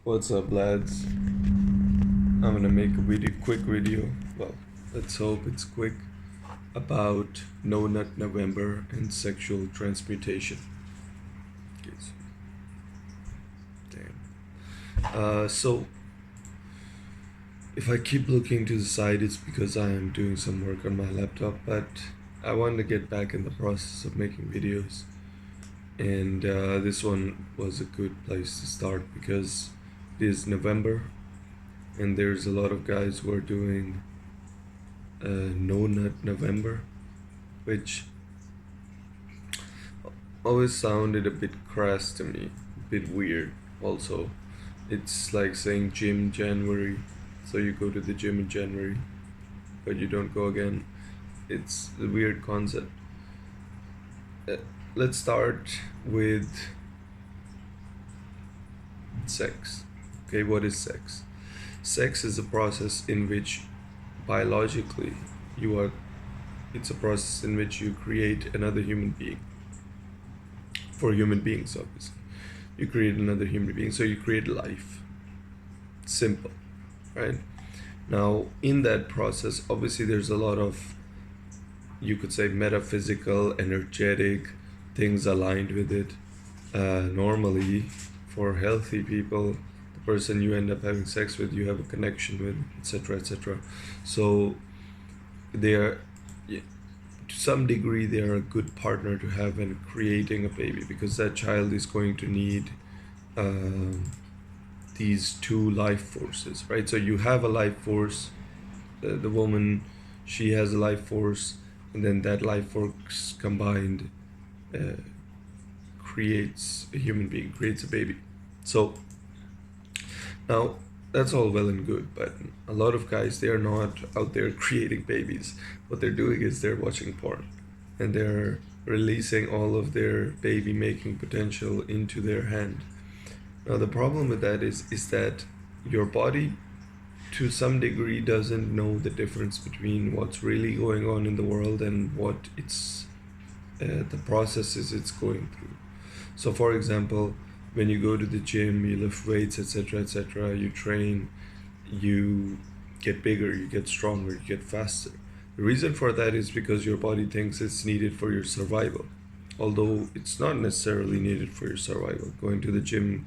What's up, lads? I'm gonna make a quick video. Well, let's hope it's quick about No Nut November and sexual transmutation. Yes. Damn. So if I keep looking to the side, it's because I am doing some work on my laptop. But I wanted to get back in the process of making videos, and this one was a good place to start because it is November and there's a lot of guys who are doing No Nut November, which always sounded a bit crass to me, a bit weird. Also, it's like saying gym January, so you go to the gym in January, but you don't go again. It's a weird concept. Uh, let's start with sex. Okay, what is sex? Sex is a process in which biologically you are it's a process in which you create another human being. For human beings, obviously. You create another human being, so you create life. Simple, right? Now, in that process, obviously there's a lot of, you could say, metaphysical, energetic things aligned with it. Normally, for healthy people, the person you end up having sex with, you have a connection with, etc., etc. So they are, to some degree, they are a good partner to have in creating a baby, because that child is going to need these two life forces, right? So you have a life force, the woman, she has a life force, and then that life force combined uh, creates a human being, creates a baby. So now that's all well and good, but a lot of guys, they are not out there creating babies. What they're doing is they're watching porn, and they're releasing all of their baby making potential into their hand. Now the problem with that is that your body to some degree doesn't know the difference between what's really going on in the world and what it's the processes it's going through. So for example, when you go to the gym, you lift weights, etc., etc., you train, you get bigger, you get stronger, you get faster. The reason for that is because your body thinks it's needed for your survival, although it's not necessarily needed for your survival. Going to the gym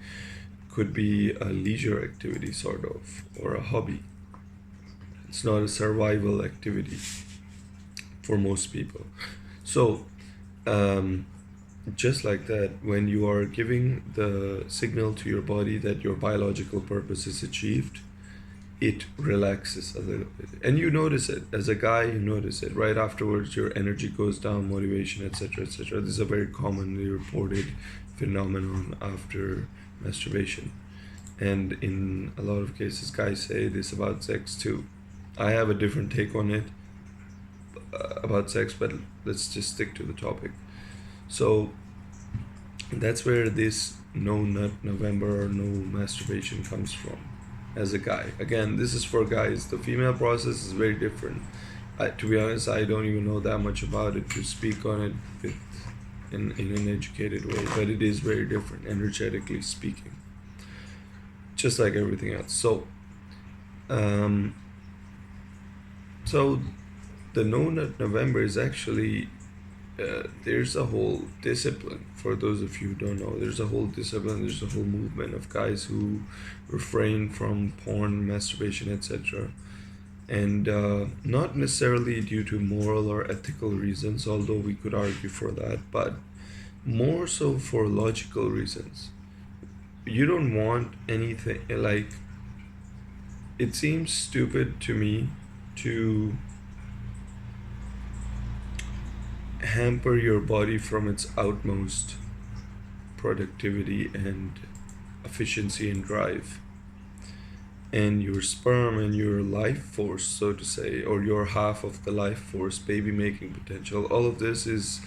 could be a leisure activity, sort of, or a hobby. It's not a survival activity for most people. So just like that, when you are giving the signal to your body that your biological purpose is achieved, it relaxes a little bit, and you notice it. As a guy, you notice it right afterwards. Your energy goes down, motivation, etc., etc. This is a very commonly reported phenomenon after masturbation, and in a lot of cases guys say this about sex too. I have a different take on it, about sex, but let's just stick to the topic. So that's where this No Nut November or no masturbation comes from. As a guy, again, this is for guys. The female process is very different. To be honest, I don't even know that much about it to speak on it in an educated way, but it is very different, energetically speaking, just like everything else. Um, so the No Nut November is actually, there's a whole discipline. For those of you who don't know, there's a whole discipline, there's a whole movement of guys who refrain from porn, masturbation, etc. And not necessarily due to moral or ethical reasons, although we could argue for that, but more so for logical reasons. You don't want anything, like, it seems stupid to me to hamper your body from its utmost productivity and efficiency and drive, and your sperm and your life force, so to say, or your half of the life force, baby making potential, all of this is,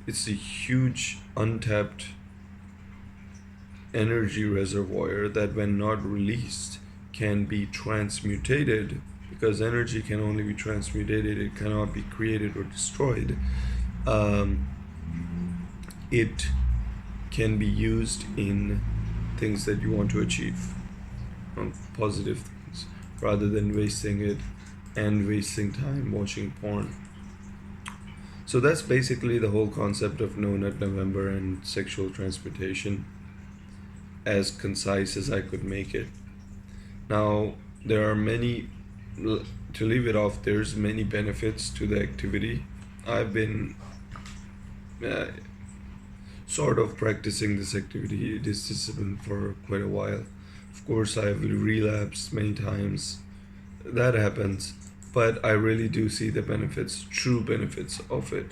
it's a huge untapped energy reservoir that when not released can be transmutated, because energy can only be transmutated, it cannot be created or destroyed. um, it can be used in things that you want to achieve. on positive things rather than wasting it and wasting time watching porn. So that's basically the whole concept of No Nut November and sexual transmutation, as concise as I could make it. Now, there are many, to leave it off, there's many benefits to the activity. I've been uh, sort of practicing this activity, this discipline for quite a while. Of course, I've relapsed many times. That happens, but I really do see the benefits, true benefits of it.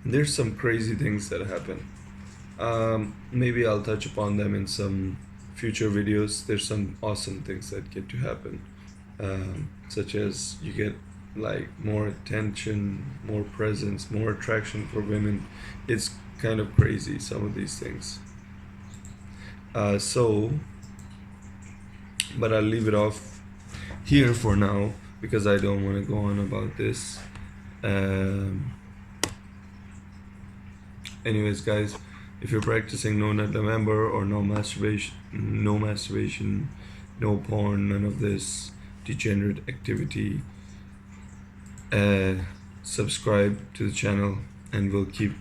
And there's some crazy things that happen. Maybe I'll touch upon them in some future videos. There's some awesome things that get to happen, such as you get like more attention, more presence, more attraction for women. It's kind of crazy, some of these things. So, but I'll leave it off here for now because I don't want to go on about this. Anyways, guys, if you're practicing No Nut November or no masturbation, no porn, none of this degenerate activity, subscribe to the channel and we'll keep